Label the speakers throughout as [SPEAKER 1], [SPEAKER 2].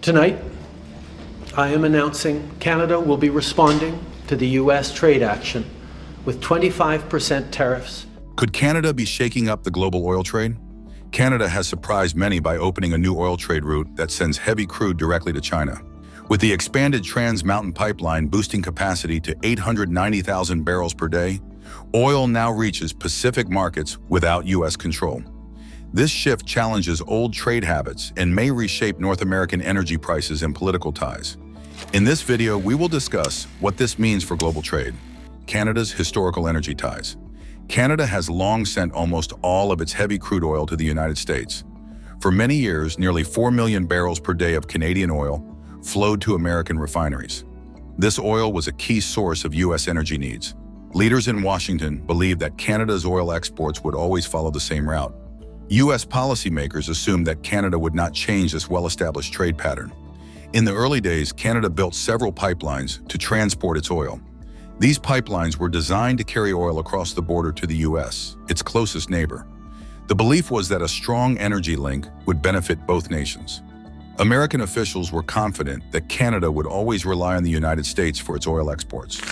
[SPEAKER 1] Tonight, I am announcing Canada will be responding to the U.S. trade action with 25% tariffs.
[SPEAKER 2] Could Canada be shaking up the global oil trade? Canada has surprised many by opening a new oil trade route that sends heavy crude directly to China. With the expanded Trans Mountain Pipeline boosting capacity to 890,000 barrels per day, oil now reaches Pacific markets without U.S. control. This shift challenges old trade habits and may reshape North American energy prices and political ties. In this video, we will discuss what this means for global trade, Canada's historical energy ties. Canada has long sent almost all of its heavy crude oil to the United States. For many years, nearly 4 million barrels per day of Canadian oil flowed to American refineries. This oil was a key source of U.S. energy needs. Leaders in Washington believed that Canada's oil exports would always follow the same route. U.S. policymakers assumed that Canada would not change this well-established trade pattern. In the early days, Canada built several pipelines to transport its oil. These pipelines were designed to carry oil across the border to the U.S., its closest neighbor. The belief was that a strong energy link would benefit both nations. American officials were confident that Canada would always rely on the United States for its oil exports.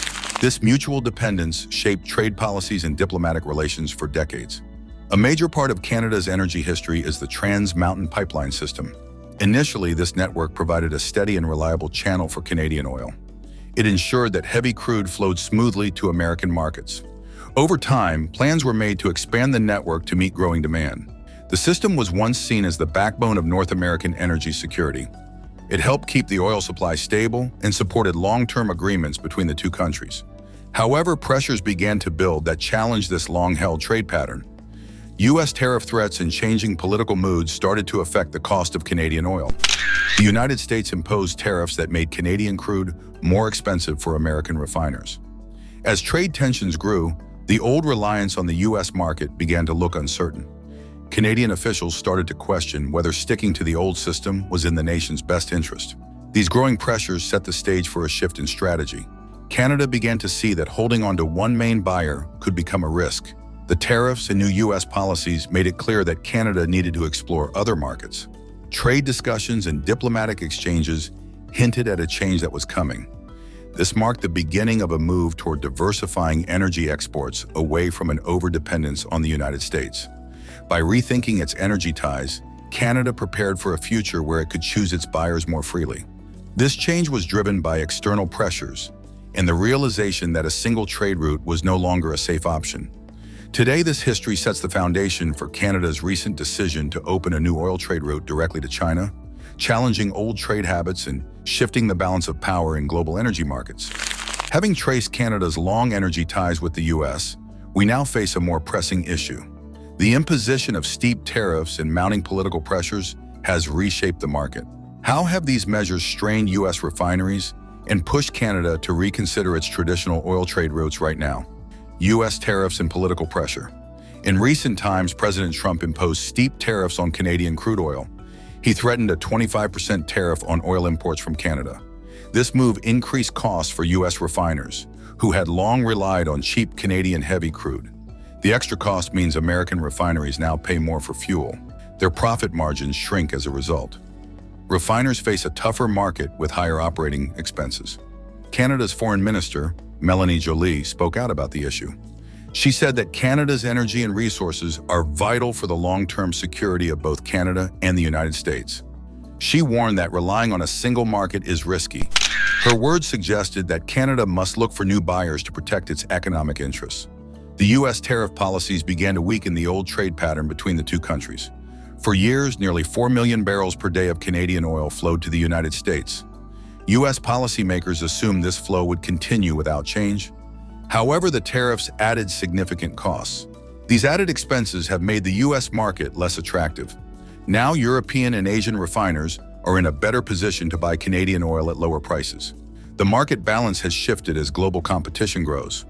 [SPEAKER 2] This mutual dependence shaped trade policies and diplomatic relations for decades. A major part of Canada's energy history is the Trans Mountain Pipeline system. Initially, this network provided a steady and reliable channel for Canadian oil. It ensured that heavy crude flowed smoothly to American markets. Over time, plans were made to expand the network to meet growing demand. The system was once seen as the backbone of North American energy security. It helped keep the oil supply stable and supported long-term agreements between the two countries. However, pressures began to build that challenged this long-held trade pattern. U.S. tariff threats and changing political moods started to affect the cost of Canadian oil. The United States imposed tariffs that made Canadian crude more expensive for American refiners. As trade tensions grew, the old reliance on the U.S. market began to look uncertain. Canadian officials started to question whether sticking to the old system was in the nation's best interest. These growing pressures set the stage for a shift in strategy. Canada began to see that holding on to one main buyer could become a risk. The tariffs and new U.S. policies made it clear that Canada needed to explore other markets. Trade discussions and diplomatic exchanges hinted at a change that was coming. This marked the beginning of a move toward diversifying energy exports away from an overdependence on the United States. By rethinking its energy ties, Canada prepared for a future where it could choose its buyers more freely. This change was driven by external pressures and the realization that a single trade route was no longer a safe option. Today, this history sets the foundation for Canada's recent decision to open a new oil trade route directly to China, challenging old trade habits and shifting the balance of power in global energy markets. Having traced Canada's long energy ties with the U.S., we now face a more pressing issue. The imposition of steep tariffs and mounting political pressures has reshaped the market. How have these measures strained U.S. refineries and pushed Canada to reconsider its traditional oil trade routes right now? U.S. tariffs and political pressure. In recent times, President Trump imposed steep tariffs on Canadian crude oil. He threatened a 25% tariff on oil imports from Canada. This move increased costs for U.S. refiners, who had long relied on cheap Canadian heavy crude. The extra cost means American refineries now pay more for fuel. Their profit margins shrink as a result. Refiners face a tougher market with higher operating expenses. Canada's Foreign Minister, Melanie Joly, spoke out about the issue. She said that Canada's energy and resources are vital for the long-term security of both Canada and the United States. She warned that relying on a single market is risky. Her words suggested that Canada must look for new buyers to protect its economic interests. The U.S. tariff policies began to weaken the old trade pattern between the two countries. For years, nearly 4 million barrels per day of Canadian oil flowed to the United States. U.S. policymakers assumed this flow would continue without change. However, the tariffs added significant costs. These added expenses have made the U.S. market less attractive. Now, European and Asian refiners are in a better position to buy Canadian oil at lower prices. The market balance has shifted as global competition grows.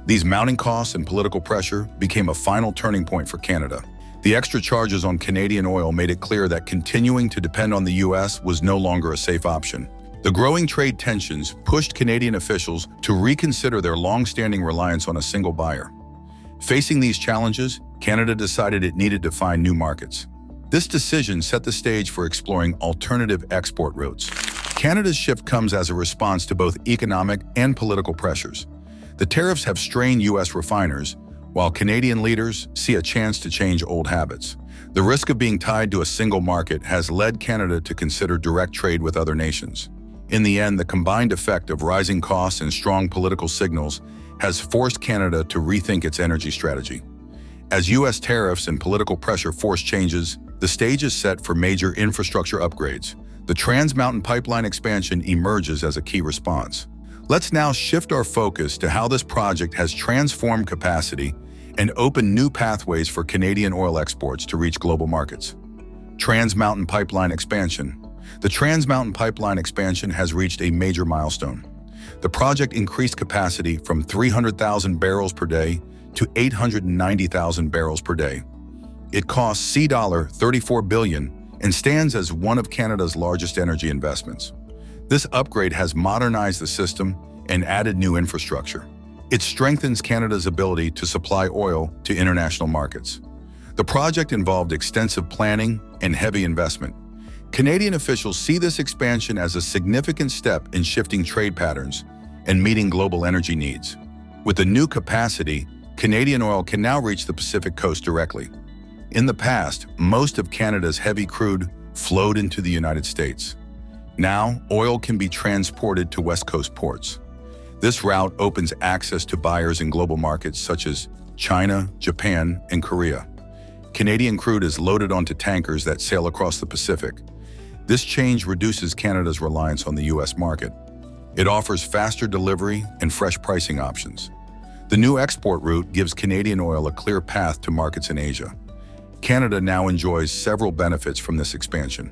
[SPEAKER 2] These mounting costs and political pressure became a final turning point for Canada. The extra charges on Canadian oil made it clear that continuing to depend on the U.S. was no longer a safe option. The growing trade tensions pushed Canadian officials to reconsider their long-standing reliance on a single buyer. Facing these challenges, Canada decided it needed to find new markets. This decision set the stage for exploring alternative export routes. Canada's shift comes as a response to both economic and political pressures. The tariffs have strained U.S. refiners, while Canadian leaders see a chance to change old habits. The risk of being tied to a single market has led Canada to consider direct trade with other nations. In the end, the combined effect of rising costs and strong political signals has forced Canada to rethink its energy strategy. As U.S. tariffs and political pressure force changes, the stage is set for major infrastructure upgrades. The Trans Mountain Pipeline expansion emerges as a key response. Let's now shift our focus to how this project has transformed capacity and opened new pathways for Canadian oil exports to reach global markets. Trans Mountain Pipeline expansion. The Trans Mountain Pipeline expansion has reached a major milestone. The project increased capacity from 300,000 barrels per day to 890,000 barrels per day. It costs $34 billion and stands as one of Canada's largest energy investments. This upgrade has modernized the system and added new infrastructure. It strengthens Canada's ability to supply oil to international markets. The project involved extensive planning and heavy investment. Canadian officials see this expansion as a significant step in shifting trade patterns and meeting global energy needs. With the new capacity, Canadian oil can now reach the Pacific coast directly. In the past, most of Canada's heavy crude flowed into the United States. Now, oil can be transported to West Coast ports. This route opens access to buyers in global markets such as China, Japan, and Korea. Canadian crude is loaded onto tankers that sail across the Pacific. This change reduces Canada's reliance on the U.S. market. It offers faster delivery and fresh pricing options. The new export route gives Canadian oil a clear path to markets in Asia. Canada now enjoys several benefits from this expansion.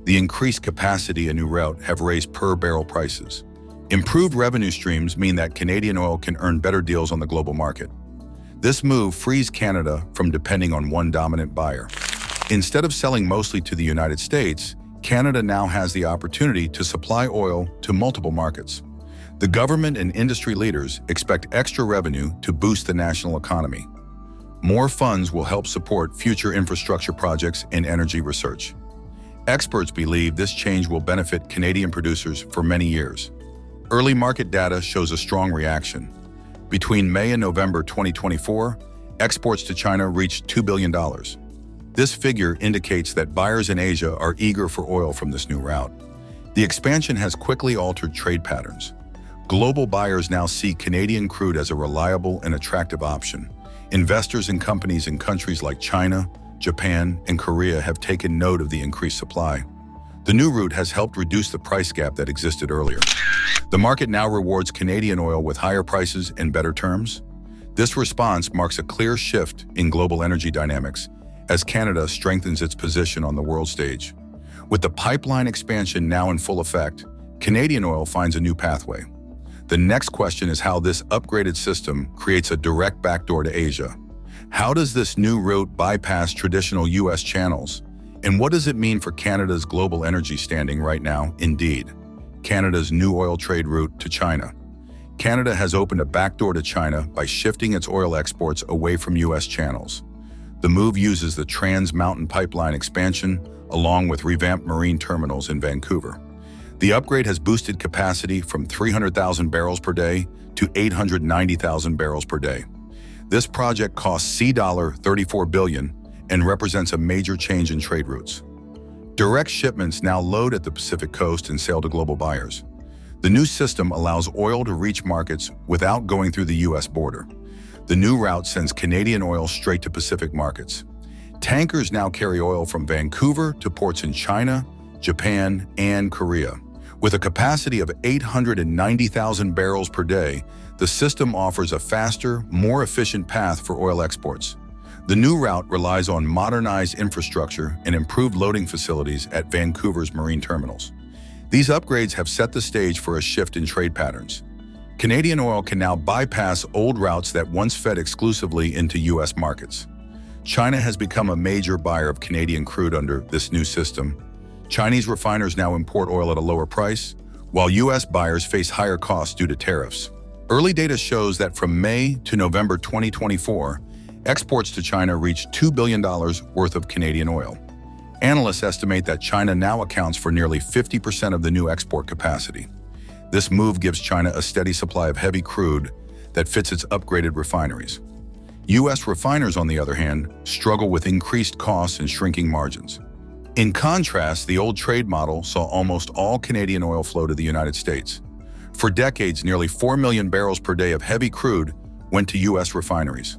[SPEAKER 2] The increased capacity and new route have raised per-barrel prices. Improved revenue streams mean that Canadian oil can earn better deals on the global market. This move frees Canada from depending on one dominant buyer. Instead of selling mostly to the United States, Canada now has the opportunity to supply oil to multiple markets. The government and industry leaders expect extra revenue to boost the national economy. More funds will help support future infrastructure projects and energy research. Experts believe this change will benefit Canadian producers for many years. Early market data shows a strong reaction. Between May and November 2024, exports to China reached $2 billion. This figure indicates that buyers in Asia are eager for oil from this new route. The expansion has quickly altered trade patterns. Global buyers now see Canadian crude as a reliable and attractive option. Investors and companies in countries like China, Japan, and Korea have taken note of the increased supply. The new route has helped reduce the price gap that existed earlier. The market now rewards Canadian oil with higher prices and better terms. This response marks a clear shift in global energy dynamics as Canada strengthens its position on the world stage. With the pipeline expansion now in full effect, Canadian oil finds a new pathway. The next question is how this upgraded system creates a direct backdoor to Asia. How does this new route bypass traditional U.S. channels? And what does it mean for Canada's global energy standing right now? Indeed, Canada's new oil trade route to China. Canada has opened a backdoor to China by shifting its oil exports away from U.S. channels. The move uses the Trans Mountain Pipeline expansion along with revamped marine terminals in Vancouver. The upgrade has boosted capacity from 300,000 barrels per day to 890,000 barrels per day. This project costs $34 billion and represents a major change in trade routes. Direct shipments now load at the Pacific coast and sail to global buyers. The new system allows oil to reach markets without going through the U.S. border. The new route sends Canadian oil straight to Pacific markets. Tankers now carry oil from Vancouver to ports in China, Japan, and Korea. With a capacity of 890,000 barrels per day, the system offers a faster, more efficient path for oil exports. The new route relies on modernized infrastructure and improved loading facilities at Vancouver's marine terminals. These upgrades have set the stage for a shift in trade patterns. Canadian oil can now bypass old routes that once fed exclusively into U.S. markets. China has become a major buyer of Canadian crude under this new system. Chinese refiners now import oil at a lower price, while U.S. buyers face higher costs due to tariffs. Early data shows that from May to November 2024, exports to China reached $2 billion worth of Canadian oil. Analysts estimate that China now accounts for nearly 50% of the new export capacity. This move gives China a steady supply of heavy crude that fits its upgraded refineries. U.S. refiners, on the other hand, struggle with increased costs and shrinking margins. In contrast, the old trade model saw almost all Canadian oil flow to the United States. For decades, nearly 4 million barrels per day of heavy crude went to U.S. refineries.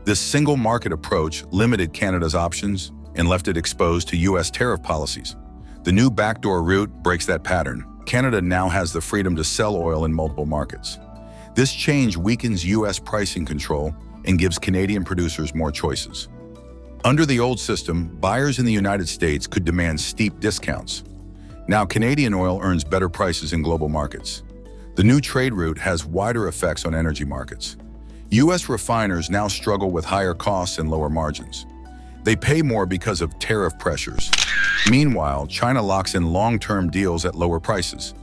[SPEAKER 2] This single market approach limited Canada's options and left it exposed to U.S. tariff policies. The new backdoor route breaks that pattern. Canada now has the freedom to sell oil in multiple markets. This change weakens U.S. pricing control and gives Canadian producers more choices. Under the old system, buyers in the United States could demand steep discounts. Now, Canadian oil earns better prices in global markets. The new trade route has wider effects on energy markets. U.S. refiners now struggle with higher costs and lower margins. They pay more because of tariff pressures. Meanwhile, China locks in long-term deals at lower prices.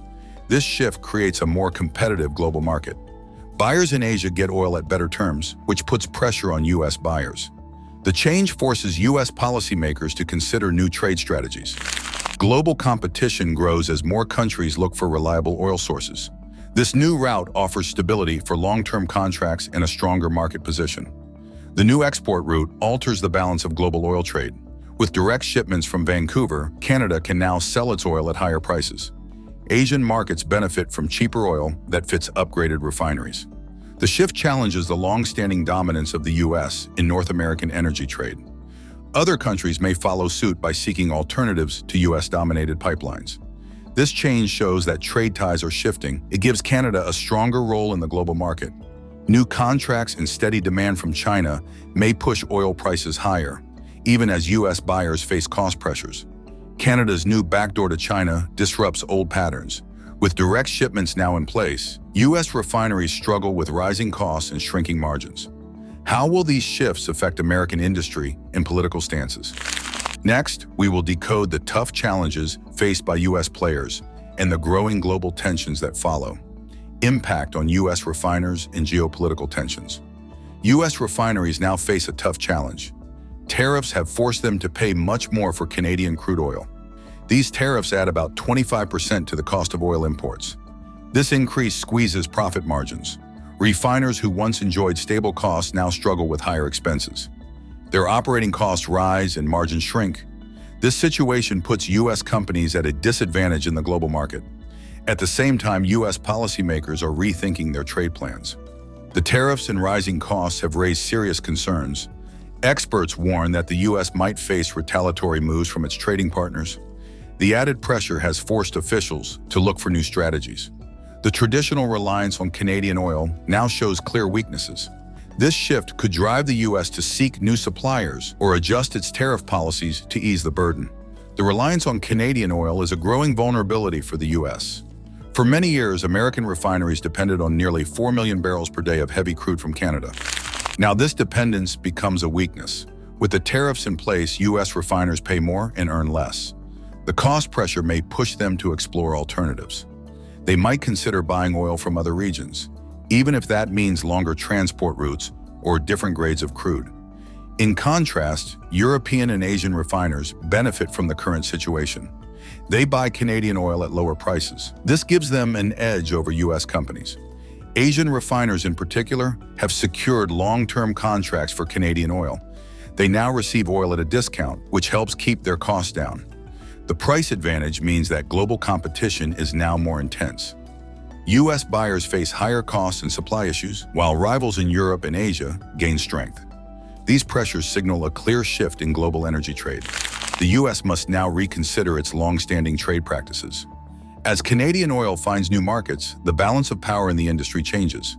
[SPEAKER 2] This shift creates a more competitive global market. Buyers in Asia get oil at better terms, which puts pressure on U.S. buyers. The change forces U.S. policymakers to consider new trade strategies. Global competition grows as more countries look for reliable oil sources. This new route offers stability for long-term contracts and a stronger market position. The new export route alters the balance of global oil trade. With direct shipments from Vancouver, Canada can now sell its oil at higher prices. Asian markets benefit from cheaper oil that fits upgraded refineries. The shift challenges the long-standing dominance of the U.S. in North American energy trade. Other countries may follow suit by seeking alternatives to U.S.-dominated pipelines. This change shows that trade ties are shifting. It gives Canada a stronger role in the global market. New contracts and steady demand from China may push oil prices higher, even as U.S. buyers face cost pressures. Canada's new backdoor to China disrupts old patterns. With direct shipments now in place, U.S. refineries struggle with rising costs and shrinking margins. How will these shifts affect American industry and political stances? Next, we will decode the tough challenges faced by U.S. players and the growing global tensions that follow. Impact on U.S. refiners and geopolitical tensions. U.S. refineries now face a tough challenge. Tariffs have forced them to pay much more for Canadian crude oil. These tariffs add about 25% to the cost of oil imports. This increase squeezes profit margins. Refiners who once enjoyed stable costs now struggle with higher expenses. Their operating costs rise and margins shrink. This situation puts U.S. companies at a disadvantage in the global market. At the same time, U.S. policymakers are rethinking their trade plans. The tariffs and rising costs have raised serious concerns. Experts warn that the U.S. might face retaliatory moves from its trading partners. The added pressure has forced officials to look for new strategies. The traditional reliance on Canadian oil now shows clear weaknesses. This shift could drive the U.S. to seek new suppliers or adjust its tariff policies to ease the burden. The reliance on Canadian oil is a growing vulnerability for the U.S. For many years, American refineries depended on nearly 4 million barrels per day of heavy crude from Canada. Now this dependence becomes a weakness. With the tariffs in place, U.S. refiners pay more and earn less. The cost pressure may push them to explore alternatives. They might consider buying oil from other regions, even if that means longer transport routes or different grades of crude. In contrast, European and Asian refiners benefit from the current situation. They buy Canadian oil at lower prices. This gives them an edge over U.S. companies. Asian refiners in particular have secured long-term contracts for Canadian oil. They now receive oil at a discount, which helps keep their costs down. The price advantage means that global competition is now more intense. U.S. buyers face higher costs and supply issues, while rivals in Europe and Asia gain strength. These pressures signal a clear shift in global energy trade. The U.S. must now reconsider its long-standing trade practices. As Canadian oil finds new markets, the balance of power in the industry changes.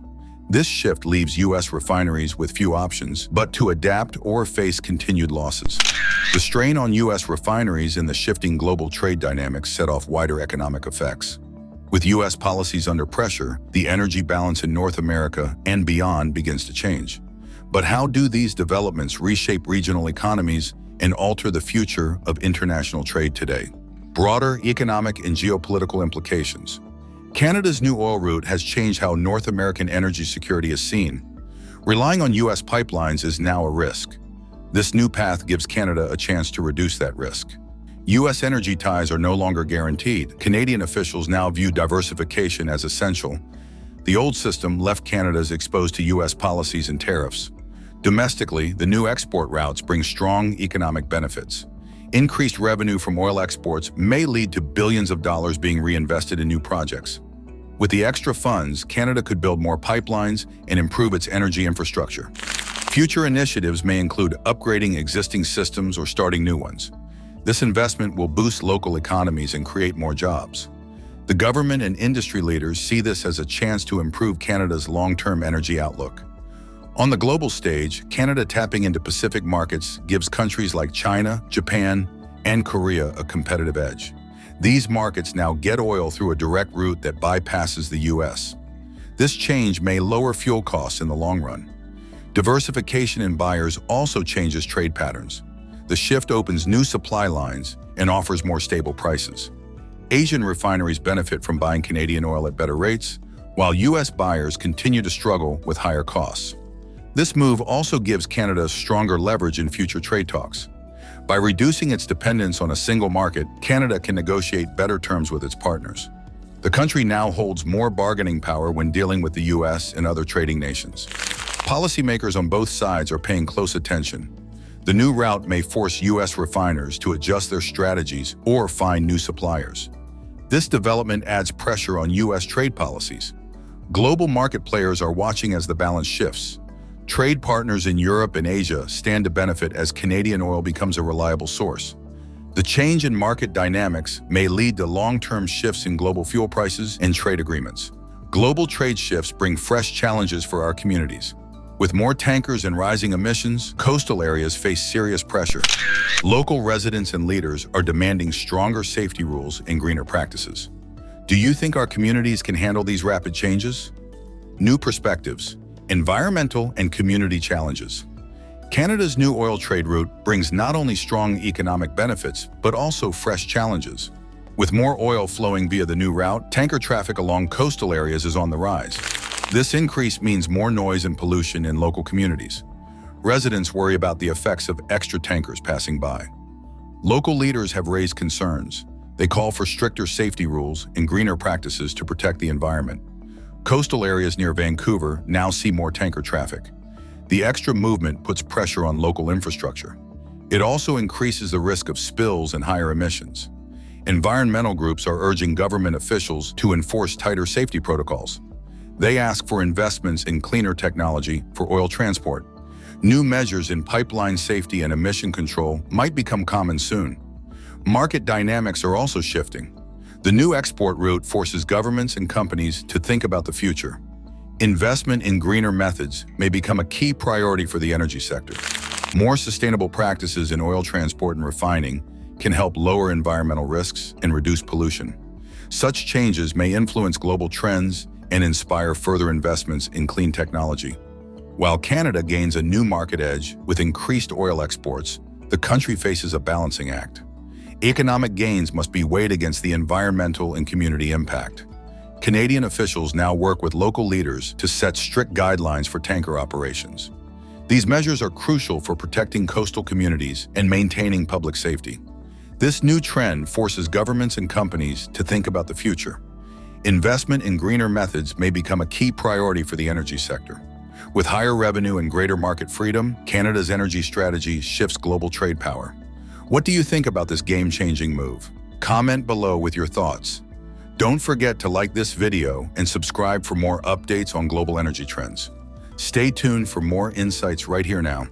[SPEAKER 2] This shift leaves U.S. refineries with few options but to adapt or face continued losses. The strain on U.S. refineries and the shifting global trade dynamics set off wider economic effects. With U.S. policies under pressure, the energy balance in North America and beyond begins to change. But how do these developments reshape regional economies and alter the future of international trade today? Broader economic and geopolitical implications. Canada's new oil route has changed how North American energy security is seen. Relying on U.S. pipelines is now a risk. This new path gives Canada a chance to reduce that risk. U.S. energy ties are no longer guaranteed. Canadian officials now view diversification as essential. The old system left Canada exposed to U.S. policies and tariffs. Domestically, the new export routes bring strong economic benefits. Increased revenue from oil exports may lead to billions of dollars being reinvested in new projects. With the extra funds, Canada could build more pipelines and improve its energy infrastructure. Future initiatives may include upgrading existing systems or starting new ones. This investment will boost local economies and create more jobs. The government and industry leaders see this as a chance to improve Canada's long-term energy outlook. On the global stage, Canada tapping into Pacific markets gives countries like China, Japan, and Korea a competitive edge. These markets now get oil through a direct route that bypasses the U.S. This change may lower fuel costs in the long run. Diversification in buyers also changes trade patterns. The shift opens new supply lines and offers more stable prices. Asian refineries benefit from buying Canadian oil at better rates, while U.S. buyers continue to struggle with higher costs. This move also gives Canada stronger leverage in future trade talks. By reducing its dependence on a single market, Canada can negotiate better terms with its partners. The country now holds more bargaining power when dealing with the U.S. and other trading nations. Policymakers on both sides are paying close attention. The new route may force U.S. refiners to adjust their strategies or find new suppliers. This development adds pressure on U.S. trade policies. Global market players are watching as the balance shifts. Trade partners in Europe and Asia stand to benefit as Canadian oil becomes a reliable source. The change in market dynamics may lead to long-term shifts in global fuel prices and trade agreements. Global trade shifts bring fresh challenges for our communities. With more tankers and rising emissions, coastal areas face serious pressure. Local residents and leaders are demanding stronger safety rules and greener practices. Do you think our communities can handle these rapid changes? New perspectives, environmental and community challenges. Canada's new oil trade route brings not only strong economic benefits, but also fresh challenges. With more oil flowing via the new route, tanker traffic along coastal areas is on the rise. This increase means more noise and pollution in local communities. Residents worry about the effects of extra tankers passing by. Local leaders have raised concerns. They call for stricter safety rules and greener practices to protect the environment. Coastal areas near Vancouver now see more tanker traffic. The extra movement puts pressure on local infrastructure. It also increases the risk of spills and higher emissions. Environmental groups are urging government officials to enforce tighter safety protocols. They ask for investments in cleaner technology for oil transport. New measures in pipeline safety and emission control might become common soon. Market dynamics are also shifting. The new export route forces governments and companies to think about the future. Investment in greener methods may become a key priority for the energy sector. More sustainable practices in oil transport and refining can help lower environmental risks and reduce pollution. Such changes may influence global trends and inspire further investments in clean technology. While Canada gains a new market edge with increased oil exports, the country faces a balancing act. Economic gains must be weighed against the environmental and community impact. Canadian officials now work with local leaders to set strict guidelines for tanker operations. These measures are crucial for protecting coastal communities and maintaining public safety. This new trend forces governments and companies to think about the future. Investment in greener methods may become a key priority for the energy sector. With higher revenue and greater market freedom, Canada's energy strategy shifts global trade power. What do you think about this game-changing move? Comment below with your thoughts. Don't forget to like this video and subscribe for more updates on global energy trends. Stay tuned for more insights right here now.